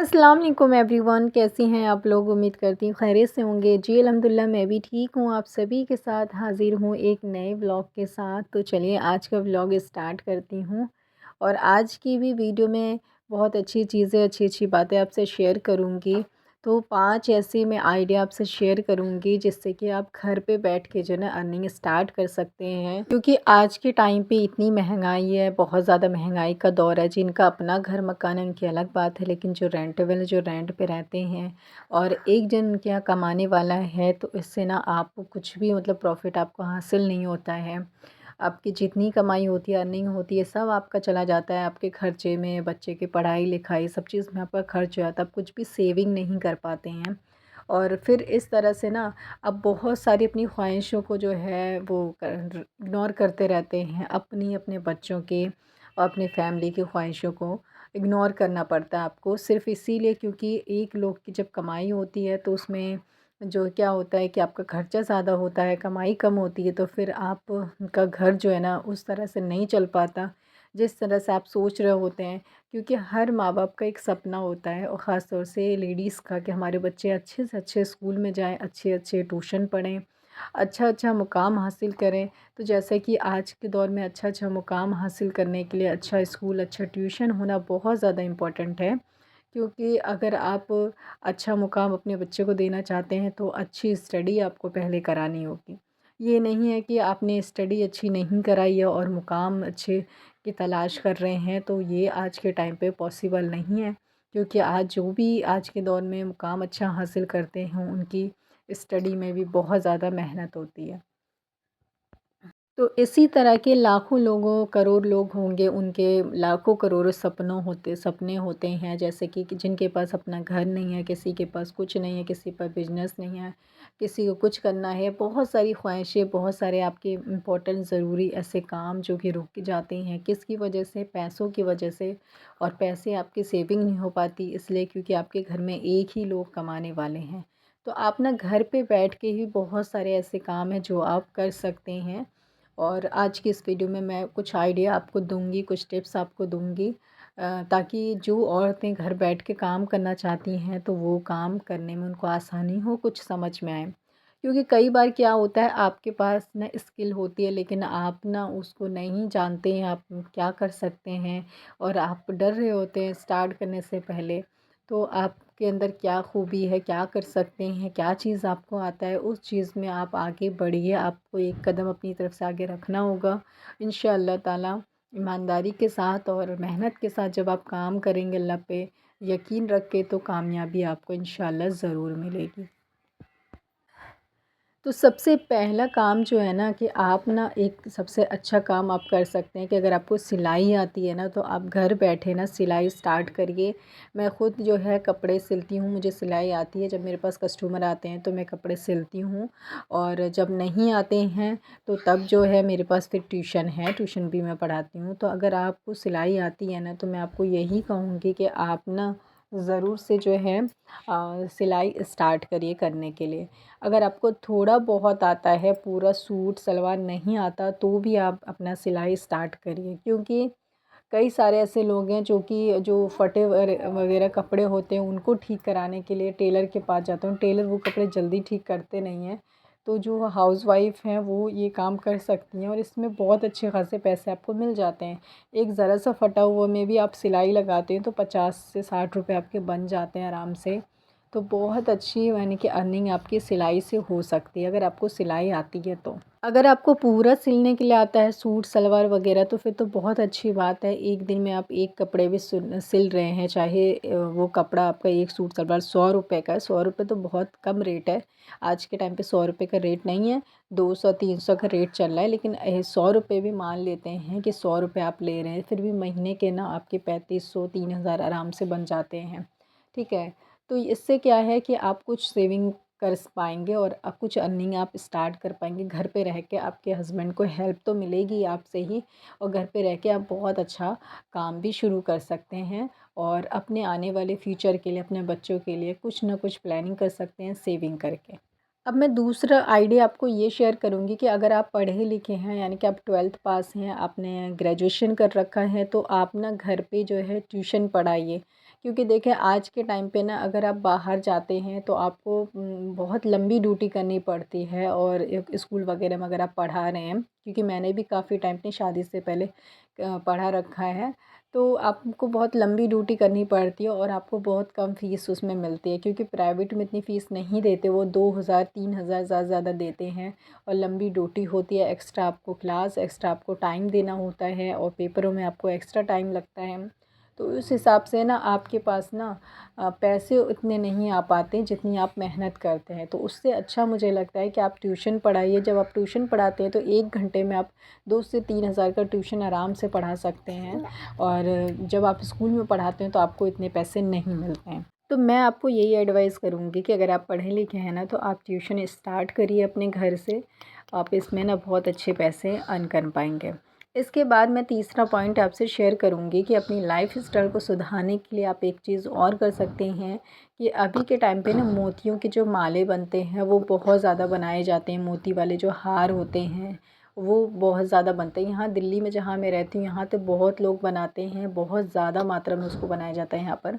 अस्सलाम वालेकुम एवरीवन, कैसी हैं आप लोग। उम्मीद करती हूँ खैरियत से होंगे। जी अल्हम्दुलिल्लाह, मैं भी ठीक हूँ। आप सभी के साथ हाज़िर हूँ एक नए व्लॉग के साथ। तो चलिए आज का व्लॉग स्टार्ट करती हूँ। और आज की भी वीडियो में बहुत अच्छी चीज़ें, अच्छी अच्छी बातें आपसे शेयर करूँगी। तो 5 ऐसे मैं आइडिया आपसे शेयर करूँगी जिससे कि आप घर पे बैठ के जो है ना अर्निंग स्टार्ट कर सकते हैं। क्योंकि आज के टाइम पे इतनी महंगाई है, बहुत ज़्यादा महंगाई का दौर है। जिनका अपना घर मकान है उनकी अलग बात है, लेकिन जो रेंट वाले जो रेंट पे रहते हैं और एक जन उनके यहाँ कमाने वाला है, तो इससे ना आपको कुछ भी मतलब प्रॉफिट आपको हासिल नहीं होता है। आपकी जितनी कमाई होती है, अर्निंग होती है, सब आपका चला जाता है आपके खर्चे में, बच्चे की पढ़ाई लिखाई सब चीज़ में आपका खर्च हो जाता है। आप कुछ भी सेविंग नहीं कर पाते हैं। और फिर इस तरह से ना अब बहुत सारी अपनी ख्वाहिशों को जो है वो इग्नोर करते रहते हैं। अपनी अपने बच्चों के और अपने फैमिली की ख्वाहिशों को इग्नोर करना पड़ता है आपको, सिर्फ़ इसीलिए क्योंकि एक लोग की जब कमाई होती है तो उसमें जो क्या होता है कि आपका खर्चा ज़्यादा होता है, कमाई कम होती है, तो फिर आप का घर जो है ना उस तरह से नहीं चल पाता जिस तरह से आप सोच रहे होते हैं। क्योंकि हर माँ बाप का एक सपना होता है, और ख़ास तौर से लेडीज़ का, कि हमारे बच्चे अच्छे से अच्छे स्कूल में जाएं, अच्छे अच्छे ट्यूशन पढ़ें, अच्छा अच्छा मुकाम हासिल करें। तो जैसे कि आज के दौर में अच्छा अच्छा मुकाम हासिल करने के लिए अच्छा स्कूल, अच्छा ट्यूशन होना बहुत ज़्यादा इम्पोर्टेंट है। क्योंकि अगर आप अच्छा मुकाम अपने बच्चे को देना चाहते हैं तो अच्छी स्टडी आपको पहले करानी होगी। ये नहीं है कि आपने स्टडी अच्छी नहीं कराई है और मुकाम अच्छे की तलाश कर रहे हैं, तो ये आज के टाइम पे पॉसिबल नहीं है। क्योंकि आज जो भी आज के दौर में मुकाम अच्छा हासिल करते हैं उनकी स्टडी में भी बहुत ज़्यादा मेहनत होती है। तो इसी तरह के लाखों लोगों करोड़ लोग होंगे, उनके लाखों करोड़ों सपने होते हैं। जैसे कि जिनके पास अपना घर नहीं है, किसी के पास कुछ नहीं है, किसी पर बिजनेस नहीं है, किसी को कुछ करना है, बहुत सारी ख्वाहिशें, बहुत सारे आपके इम्पोर्टेंट ज़रूरी ऐसे काम जो कि रुक जाते हैं। किसकी वजह से? पैसों की वजह से। और पैसे आपकी सेविंग नहीं हो पाती, इसलिए क्योंकि आपके घर में एक ही लोग कमाने वाले हैं। तो आप ना घर पे बैठ के ही बहुत सारे ऐसे काम हैं जो आप कर सकते हैं। और आज की इस वीडियो में मैं कुछ आइडिया आपको दूंगी, कुछ टिप्स आपको दूंगी, ताकि जो औरतें घर बैठ के काम करना चाहती हैं तो वो काम करने में उनको आसानी हो, कुछ समझ में आए। क्योंकि कई बार क्या होता है, आपके पास ना स्किल होती है लेकिन आप ना उसको नहीं जानते हैं आप क्या कर सकते हैं, और आप डर रहे होते हैं स्टार्ट करने से पहले। तो आपके अंदर क्या खूबी है, क्या कर सकते हैं, क्या चीज़ आपको आता है, उस चीज़ में आप आगे बढ़िए। आपको एक कदम अपनी तरफ से आगे रखना होगा। इंशाअल्लाह ताला ईमानदारी के साथ और मेहनत के साथ जब आप काम करेंगे, अल्लाह पे यकीन रख के, तो कामयाबी आपको इंशाअल्लाह ज़रूर मिलेगी। तो सबसे पहला काम जो है ना कि आप ना एक सबसे अच्छा काम आप कर सकते हैं कि अगर आपको सिलाई आती है ना तो आप घर बैठे ना सिलाई स्टार्ट करिए। मैं ख़ुद जो है कपड़े सिलती हूँ, मुझे सिलाई आती है। जब मेरे पास कस्टमर आते हैं तो मैं कपड़े सिलती हूँ, और जब नहीं आते हैं तो तब जो है मेरे पास फिर ट्यूशन है, ट्यूशन भी मैं पढ़ाती हूँ। तो अगर आपको सिलाई आती है ना तो मैं आपको यही कहूँगी कि आप ना ज़रूर से जो है सिलाई स्टार्ट करिए करने के लिए। अगर आपको थोड़ा बहुत आता है, पूरा सूट सलवार नहीं आता, तो भी आप अपना सिलाई स्टार्ट करिए। क्योंकि कई सारे ऐसे लोग हैं जो फटे वगैरह कपड़े होते हैं उनको ठीक कराने के लिए टेलर के पास जाते हैं। टेलर वो कपड़े जल्दी ठीक करते नहीं हैं। तो जो हाउसवाइफ़ हैं वो ये काम कर सकती हैं, और इसमें बहुत अच्छे खासे पैसे आपको मिल जाते हैं। एक ज़रा सा फटा हुआ में भी आप सिलाई लगाते हैं तो 50 से 60 रुपए आपके बन जाते हैं आराम से। तो बहुत अच्छी यानी कि अर्निंग आपकी सिलाई से हो सकती है, अगर आपको सिलाई आती है तो। अगर आपको पूरा सिलने के लिए आता है सूट सलवार वगैरह, तो फिर तो बहुत अच्छी बात है। एक दिन में आप एक कपड़े भी सिल रहे हैं, चाहे वो कपड़ा आपका एक सूट सलवार 100 रुपये का है। 100 रुपये तो बहुत कम रेट है। आज के टाइम पे 100 रुपये का रेट नहीं है, 200-300 का रेट चल रहा है। लेकिन 100 रुपये भी मान लेते हैं कि 100 रुपये आप ले रहे हैं, फिर भी महीने के ना आपके 3500-3000 आराम से बन जाते हैं। ठीक है। तो इससे क्या है कि आप कुछ सेविंग कर पाएँगे, और अब कुछ अर्निंग आप स्टार्ट कर पाएँगे घर पे रह के। आपके हस्बैंड को हेल्प तो मिलेगी आपसे ही, और घर पे रह के आप बहुत अच्छा काम भी शुरू कर सकते हैं, और अपने आने वाले फ्यूचर के लिए, अपने बच्चों के लिए कुछ ना कुछ प्लानिंग कर सकते हैं सेविंग करके। अब मैं दूसरा आइडिया आपको ये शेयर करूँगी कि अगर आप पढ़े लिखे हैं, यानी कि आप 12th पास हैं, आपने ग्रेजुएशन कर रखा है, तो आप ना घर पे जो है ट्यूशन पढ़ाइए। क्योंकि देखिए आज के टाइम पे ना अगर आप बाहर जाते हैं तो आपको बहुत लंबी ड्यूटी करनी पड़ती है। और एक स्कूल वगैरह में अगर आप पढ़ा रहे हैं, क्योंकि मैंने भी काफ़ी टाइम अपनी शादी से पहले पढ़ा रखा है, तो आपको बहुत लंबी ड्यूटी करनी पड़ती है और आपको बहुत कम फ़ीस उसमें मिलती है। क्योंकि प्राइवेट में इतनी फ़ीस नहीं देते, वो 2,000 3,000 ज़्यादा ज़्यादा देते हैं। और लंबी ड्यूटी होती है, एक्स्ट्रा आपको क्लास, एक्स्ट्रा आपको टाइम देना होता है और पेपरों में आपको एक्स्ट्रा टाइम लगता है। तो उस हिसाब से ना आपके पास ना पैसे उतने नहीं आ पाते जितनी आप मेहनत करते हैं। तो उससे अच्छा मुझे लगता है कि आप ट्यूशन पढ़ाइए। जब आप ट्यूशन पढ़ाते हैं तो 1 घंटे में आप 2 से 3 हज़ार का ट्यूशन आराम से पढ़ा सकते हैं। और जब आप स्कूल में पढ़ाते हैं तो आपको इतने पैसे नहीं मिलते हैं। तो मैं आपको यही एडवाइस करूँगी कि अगर आप पढ़े लिखे हैं ना तो आप ट्यूशन स्टार्ट करिए अपने घर से। आप इसमें ना बहुत अच्छे पैसे अर्न कर पाएंगे। इसके बाद मैं तीसरा पॉइंट आपसे शेयर करूँगी कि अपनी लाइफ स्टाइल को सुधारने के लिए आप एक चीज़ और कर सकते हैं कि अभी के टाइम पे ना मोतियों के जो माले बनते हैं वो बहुत ज़्यादा बनाए जाते हैं। मोती वाले जो हार होते हैं वो बहुत ज़्यादा बनते हैं। यहाँ दिल्ली में जहाँ मैं रहती हूँ यहाँ तो बहुत लोग बनाते हैं, बहुत ज़्यादा मात्रा में उसको बनाया जाता है यहाँ पर।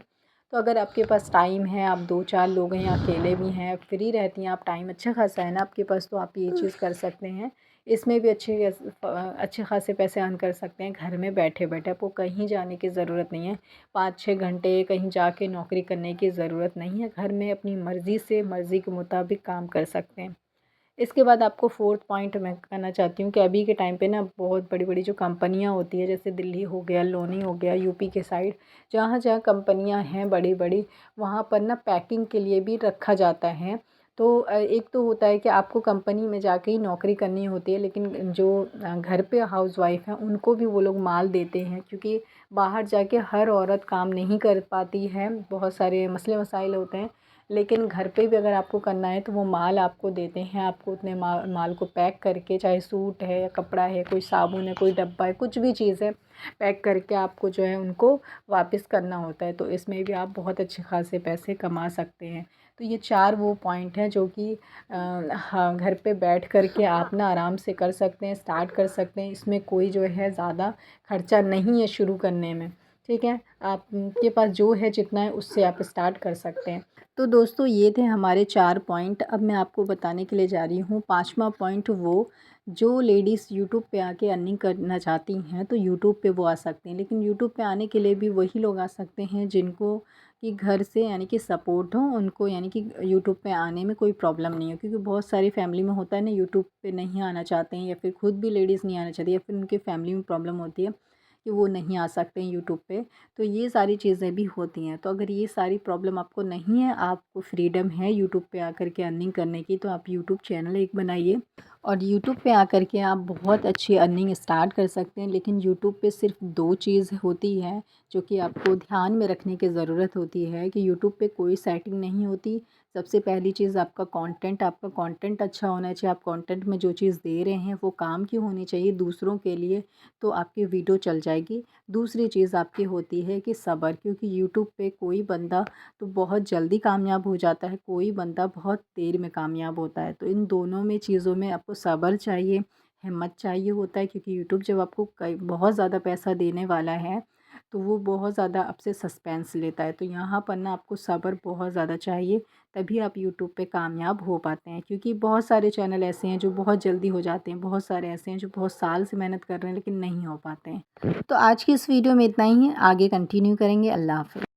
तो अगर आपके पास टाइम है, आप 2-4 लोग हैं या अकेले भी हैं, फ्री रहती हैं आप, टाइम अच्छा खासा है ना आपके पास, तो आप ये चीज़ कर सकते हैं। इसमें भी अच्छे खासे पैसे अर्न कर सकते हैं घर में बैठे-बैठे। आपको कहीं जाने की ज़रूरत नहीं है, 5-6 घंटे कहीं जाके नौकरी करने की ज़रूरत नहीं है। घर में अपनी मर्ज़ी से, मर्ज़ी के मुताबिक काम कर सकते हैं। इसके बाद आपको फोर्थ पॉइंट मैं कहना चाहती हूँ कि अभी के टाइम पे ना बहुत बड़ी-बड़ी जो कंपनियाँ होती है, जैसे दिल्ली हो गया, लोनी हो गया, यूपी के साइड, जहाँ-जहाँ कंपनियाँ हैं बड़ी-बड़ी, वहाँ पर ना पैकिंग के लिए भी रखा जाता है। तो एक तो होता है कि आपको कंपनी में जाके ही नौकरी करनी होती है, लेकिन जो घर पे हाउसवाइफ़ हैं उनको भी वो लोग माल देते हैं। क्योंकि बाहर जाके हर औरत काम नहीं कर पाती है, बहुत सारे मसले मसाइल होते हैं। लेकिन घर पे भी अगर आपको करना है तो वो माल आपको देते हैं। आपको उतने माल को पैक करके, चाहे सूट है या कपड़ा है, कोई साबुन है, कोई डब्बा है, कुछ भी चीज़ है, पैक करके आपको जो है उनको वापस करना होता है। तो इसमें भी आप बहुत अच्छे खासे पैसे कमा सकते हैं। तो ये 4 वो पॉइंट हैं जो कि हाँ, घर पे बैठ कर के आप ना आराम से कर सकते हैं, स्टार्ट कर सकते हैं। इसमें कोई जो है ज़्यादा खर्चा नहीं है शुरू करने में, ठीक है? आपके पास जो है जितना है उससे आप स्टार्ट कर सकते हैं। तो दोस्तों ये थे हमारे 4 पॉइंट। अब मैं आपको बताने के लिए जा रही हूँ 5वां पॉइंट, वो जो लेडीज़ यूट्यूब पे आके अर्निंग करना चाहती हैं तो यूट्यूब पे वो आ सकती हैं। लेकिन यूट्यूब पे आने के लिए भी वही लोग आ सकते हैं जिनको कि घर से यानी कि सपोर्ट हो उनको, यानी कि यूट्यूब पे आने में कोई प्रॉब्लम नहीं हो। क्योंकि बहुत सारी फैमिली में होता है ना, यूट्यूब पे नहीं आना चाहते हैं या फिर खुद भी लेडीज़ नहीं आना चाहती या फिर उनके फैमिली में प्रॉब्लम होती है कि वो नहीं आ सकते हैं यूट्यूब पे। तो ये सारी चीज़ें भी होती हैं। तो अगर ये सारी प्रॉब्लम आपको नहीं है, आपको फ्रीडम है यूट्यूब पे आकर के अर्निंग करने की, तो आप यूट्यूब चैनल एक बनाइए और यूट्यूब पे आकर के आप बहुत अच्छी अर्निंग स्टार्ट कर सकते हैं। लेकिन यूट्यूब पे सिर्फ 2 चीज़ होती है जो कि आपको ध्यान में रखने की ज़रूरत होती है कि यूट्यूब पे कोई सेटिंग नहीं होती। सबसे पहली चीज़ आपका कंटेंट अच्छा होना चाहिए। आप कंटेंट में जो चीज़ दे रहे हैं वो काम की होनी चाहिए दूसरों के लिए, तो आपकी वीडियो चल जाएगी। दूसरी चीज़ आपकी होती है कि सब्र, क्योंकि यूट्यूब पे कोई बंदा तो बहुत जल्दी कामयाब हो जाता है, कोई बंदा बहुत देर में कामयाब होता है। तो इन दोनों में चीज़ों में आपको सब्र चाहिए, हिम्मत चाहिए होता है। क्योंकि यूट्यूब जब आपको कई बहुत ज़्यादा पैसा देने वाला है तो वो बहुत ज़्यादा आपसे सस्पेंस लेता है। तो यहाँ पर ना आपको सब्र बहुत ज़्यादा चाहिए, तभी आप यूट्यूब पे कामयाब हो पाते हैं। क्योंकि बहुत सारे चैनल ऐसे हैं जो बहुत जल्दी हो जाते हैं, बहुत सारे ऐसे हैं जो बहुत साल से मेहनत कर रहे हैं लेकिन नहीं हो पाते हैं। तो आज की इस वीडियो में इतना ही है, आगे कंटिन्यू करेंगे। अल्लाह हाफ़िज़।